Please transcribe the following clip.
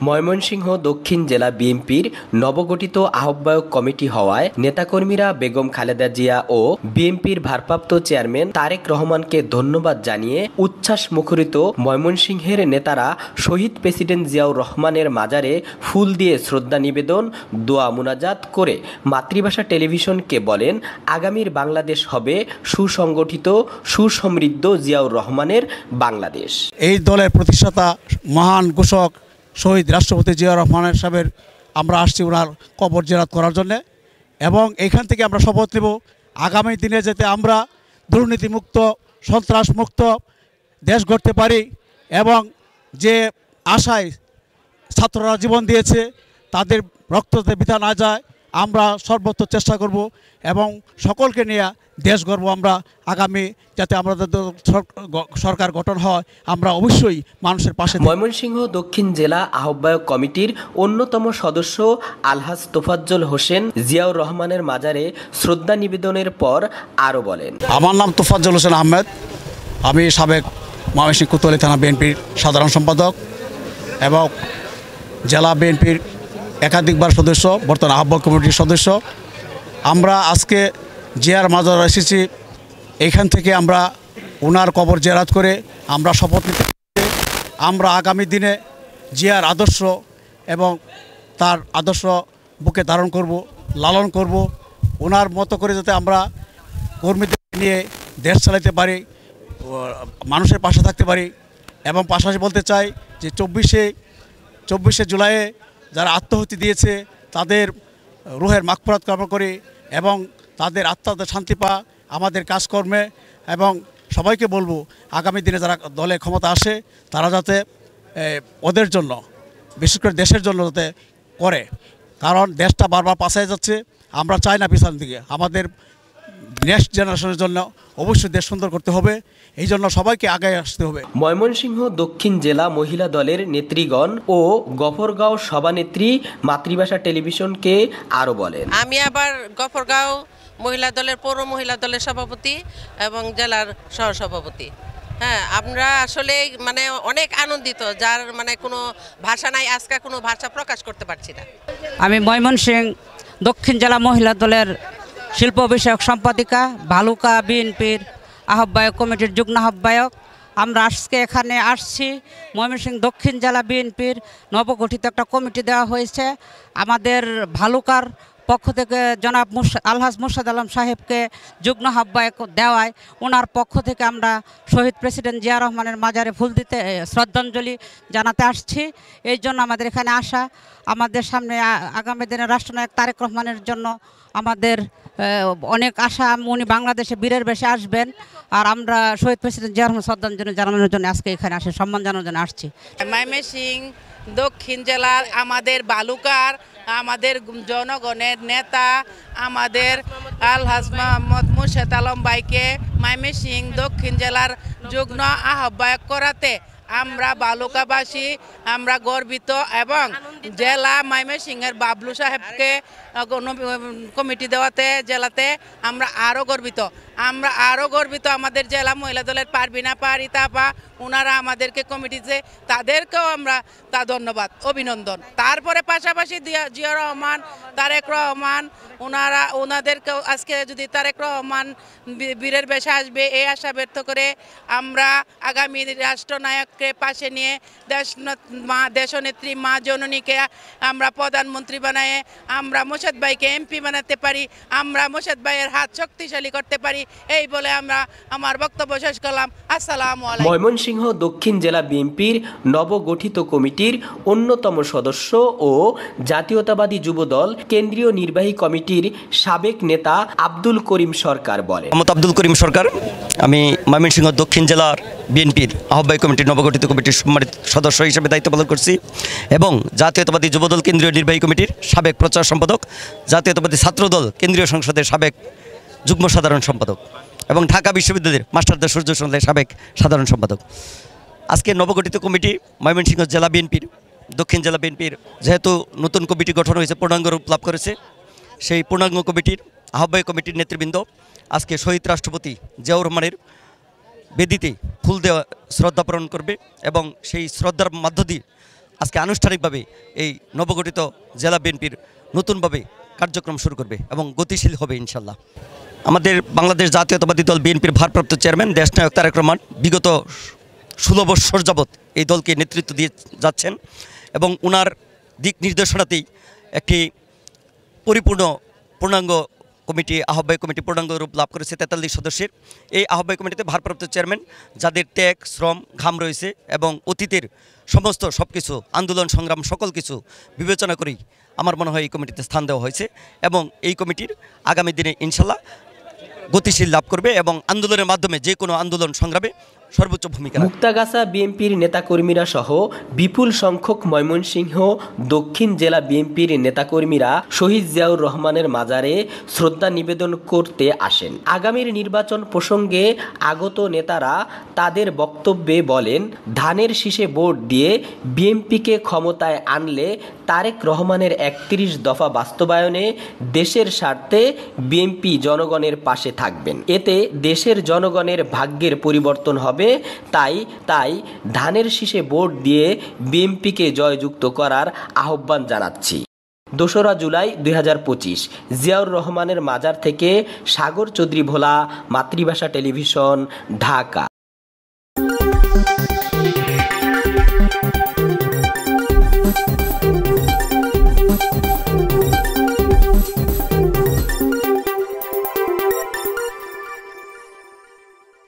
ময়মনসিংহ দক্ষিণ জেলা বিএনপির নবগঠিত আহ্বায়ক কমিটি হওয়ায় নেতাকর্মীরা বেগম খালেদা জিয়া ও বিএনপির ভারপ্রাপ্ত চেয়ারম্যান তারেক রহমানকে ধন্যবাদ জানিয়ে উচ্ছ্বাস মুখরিত ময়মনসিংহের নেতারা শহীদ প্রেসিডেন্ট জিয়াউর রহমানের মাজারে ফুল দিয়ে শ্রদ্ধা নিবেদন, দোয়া মুনাজাত করে মাতৃভাষা টেলিভিশনকে বলেন, আগামীর বাংলাদেশ হবে সুসংগঠিত, সুসমৃদ্ধ জিয়াউর রহমানের বাংলাদেশ। এই দলের প্রতিষ্ঠাতা মহান ঘোষক শহীদ রাষ্ট্রপতি জিয়াউর রহমানের সাহেবের আমরা আসছি ওনার কবর জিয়ারত করার জন্যে, এবং এইখান থেকে আমরা শপথ নেব আগামী দিনে যাতে আমরা দুর্নীতিমুক্ত, সন্ত্রাসমুক্ত দেশ গড়তে পারি, এবং যে আশায় ছাত্ররা জীবন দিয়েছে তাদের রক্ততে বৃথা না যায় আমরা সর্বোচ্চ চেষ্টা করব এবং সকলকে নিয়ে দেশ গড়ব আমরা। আগামী যাতে আমাদের সরকার গঠন হয় আমরা অবশ্যই মানুষের পাশে। ময়মনসিংহ দক্ষিণ জেলা আহ্বায়ক কমিটির অন্যতম সদস্য আলহাজ তোফাজ্জল হোসেন জিয়াউর রহমানের মাজারে শ্রদ্ধা নিবেদনের পর আরও বলেন, আমার নাম তোফাজ্জল হোসেন আহমেদ, আমি সাবেক ময়মনসিংহ কোতোয়ালি থানা বিএনপির সাধারণ সম্পাদক এবং জেলা বিএনপির একাধিকবার সদস্য, বর্তমান আহ্বায়ক কমিটির সদস্য। আমরা আজকে জিয়ার মাজার এসেছি, এইখান থেকে আমরা ওনার কবর জিয়ারত করে আমরা শপথ নিতে আমরা আগামী দিনে জিয়ার আদর্শ এবং তার আদর্শ বুকে ধারণ করব, লালন করব, ওনার মতো করে যাতে আমরা কর্মীদের নিয়ে দেশ চালাতে পারি, মানুষের পাশে থাকতে পারি। এবং পাশাপাশি বলতে চাই যে 24শে জুলাইয়ে যারা আত্মাহুতি দিয়েছে তাদের রুহের মাগফিরাত কামনা করি এবং তাদের আত্মাতে শান্তি পায় আমাদের কাজকর্মে। এবং সবাইকে বলবো আগামী দিনে যারা দলে ক্ষমতা আসে তারা যাতে ওদের জন্য, বিশেষ করে দেশের জন্য যাতে করে, কারণ দেশটা বারবার পাশায় যাচ্ছে। আমরা চাই না পিছন দিকে, আমাদের নেক্সট জেনারেশনের জন্য অবশ্যই দেশ সুন্দর করতে হবে, এই জন্য সবাইকে আগে আসতে হবে। ময়মনসিংহ দক্ষিণ জেলা মহিলা দলের নেত্রীগণ ও গফরগাঁও সভানেত্রী মাতৃভাষা টেলিভিশনকে আরও বলেন, আমি আবার গফরগাঁও মহিলা দলের পৌর মহিলা দলের সভাপতি এবং জেলার সহসভাপতি। হ্যাঁ, আমরা আসলে অনেক আনন্দিত, যার কোনো ভাষা নাই, আজকে কোনো ভাষা প্রকাশ করতে পারছি না। আমি ময়মনসিংহ দক্ষিণ জেলা মহিলা দলের শিল্প বিষয়ক সম্পাদিকা, ভালুকা বিএনপির আহ্বায়ক কমিটির যুগ্ম আহ্বায়ক। আমরা আজকে এখানে আসছি, ময়মনসিংহ দক্ষিণ জেলা বিএনপির নবগঠিত একটা কমিটি দেওয়া হয়েছে। আমাদের ভালুকার পক্ষ থেকে জনাব আলহাজ মুর্শিদ আলম সাহেবকে যুগ্ম আহ্বায়ক দেওয়ায় ওনার পক্ষ থেকে আমরা শহীদ প্রেসিডেন্ট জিয়া রহমানের মাজারে ফুল দিতে শ্রদ্ধাঞ্জলি জানাতে আসছি। এই জন্য আমাদের এখানে আসা। আমাদের সামনে আগামী দিনে রাষ্ট্রনায়ক তারেক রহমানের জন্য আমাদের অনেক আশা, উনি বাংলাদেশে বীরের বেশে আসবেন, আর আমরা শহীদ প্রেসিডেন্ট জিয়া রহমান শ্রদ্ধাঞ্জলি জানানোর জন্য আজকে এখানে আসি, সম্মান জানানোর জন্য আসছি। ময়মনসিংহ দক্ষিণ জেলার আমাদের বালুকার আমাদের জনগণের নেতা আমাদের আলহাজ মোহাম্মদ মুর্শিদ আলম ভাইকে ময়মনসিংহ দক্ষিণ জেলার যুগ্ম আহ্বায়ক করাতে আমরা বালুকাবাসী আমরা গর্বিত, এবং জেলা ময়মনসিংহের বাবলু সাহেবকে কমিটি দেওয়াতে জেলাতে আমরা আরও গর্বিত। আমাদের জেলা মহিলা দলের পারবিনা পারিতাপা, ওনারা আমাদেরকে কমিটিতে, তাদেরকেও আমরা ধন্যবাদ, অভিনন্দন। তারপরে পাশাপাশি জিয়া রহমান, তারেক রহমান, ওনাদেরকেও আজকে যদি তারেক রহমান বীরের বেশে আসবে এই আশা ব্যক্ত করে আমরা আগামী রাষ্ট্রনায়ককে পাশে নিয়ে দেশনেত্রী মা জননীকে আমরা প্রধানমন্ত্রী বানায় আমরা মোর্শেদ ভাইকে এমপি বানাতে পারি, আমরা মোর্শেদ ভাইয়ের হাত শক্তিশালী করতে পারি, এই বলে আমরা আমার বক্তব্য শেষ করলাম। আসসালামু আলাইকুম। ময়মনসিংহ দক্ষিণ জেলা বিএনপির নবগঠিত কমিটির অন্যতম সদস্য ও জাতীয়তাবাদী যুবদল কেন্দ্রীয় নির্বাহী কমিটির সাবেক নেতা আব্দুল করিম সরকার বলেন, আব্দুল করিম সরকার, আমি ময়মনসিংহ দক্ষিণ জেলার বিএনপির আহ্বায়ক কমিটির নবগঠিত কমিটির সম্মানিত সদস্য হিসেবে দায়িত্ব পালন করছি এবং জাতীয়তাবাদী যুবদল কেন্দ্রীয় নির্বাহী কমিটির সাবেক প্রচার সম্পাদক, জাতীয়তাবাদী ছাত্রদল কেন্দ্রীয় সংসদের সাবেক যুগ্ম সাধারণ সম্পাদক এবং ঢাকা বিশ্ববিদ্যালয়ের মাস্টারদের সূর্য সন্ধ্যায় সাবেক সাধারণ সম্পাদক। আজকে নবগঠিত কমিটি ময়মনসিংহ জেলা বিএনপির দক্ষিণ জেলা বিএনপির যেহেতু নতুন কমিটি গঠন হয়েছে, পূর্ণাঙ্গ রূপ লাভ করেছে, সেই পূর্ণাঙ্গ কমিটির আহ্বায়ক কমিটির নেতৃবৃন্দ আজকে শহীদ রাষ্ট্রপতি জিয়াউর রহমানের বেদিতে ফুল দেওয়া শ্রদ্ধা পালন করবে এবং সেই শ্রদ্ধার মধ্য দিয়ে আজকে আনুষ্ঠানিকভাবে এই নবগঠিত জেলা বিএনপির নতুনভাবে কার্যক্রম শুরু করবে এবং গতিশীল হবে ইনশাল্লাহ। আমাদের বাংলাদেশ জাতীয়তাবাদী দল বিএনপির ভারপ্রাপ্ত চেয়ারম্যান দেশনায়ক তারেক রহমান বিগত 16 বৎসর যাবৎ এই দলকে নেতৃত্ব দিয়ে যাচ্ছেন এবং ওনার দিক নির্দেশনাতেই একটি পূর্ণাঙ্গ কমিটি, আহ্বায়ক কমিটি পূর্ণাঙ্গ রূপ লাভ করেছে 43 সদস্যের। এই আহ্বায়ক কমিটিতে ভারপ্রাপ্ত চেয়ারম্যান যাদের ত্যাগ, শ্রম, ঘাম রয়েছে এবং অতীতের সমস্ত সব কিছু আন্দোলন সংগ্রাম সকল কিছু বিবেচনা করেই আমার মনে হয় এই কমিটিতে স্থান দেওয়া হয়েছে এবং এই কমিটির আগামী দিনে ইনশাল্লাহ গতিশীল লাভ করবে এবং আন্দোলনের মাধ্যমে যে কোনো আন্দোলন সংগ্রামে সর্বোচ্চ ভূমিকা। মুক্তাগাছা বিএনপির নেতাকর্মীরা সহ বিপুল সংখ্যক ময়মনসিংহ দক্ষিণ জেলা বিএনপির নেতাকর্মীরা শহীদ জিয়াউর রহমানের মাজারে শ্রদ্ধা নিবেদন করতে আসেন। আগামীর নির্বাচন প্রসঙ্গে আগত নেতারা তাদের বক্তব্যে বলেন, ধানের শীষে ভোট দিয়ে বিএনপিকে ক্ষমতায় আনলে তারেক রহমানের 31 দফা বাস্তবায়নে দেশের স্বার্থে বিএনপি জনগণের পাশে থাকবেন। এতে দেশের জনগণের ভাগ্যের পরিবর্তন হবে। তাই ধানের শীষে ভোট দিয়ে বিএনপিকে জয়যুক্ত করার আহ্বান জানাচ্ছি। 2 জুলাই 2025 জিয়াউর রহমানের মাজার থেকে সাগর চৌধুরী ভোলা, মাতৃভাষা টেলিভিশন, ঢাকা।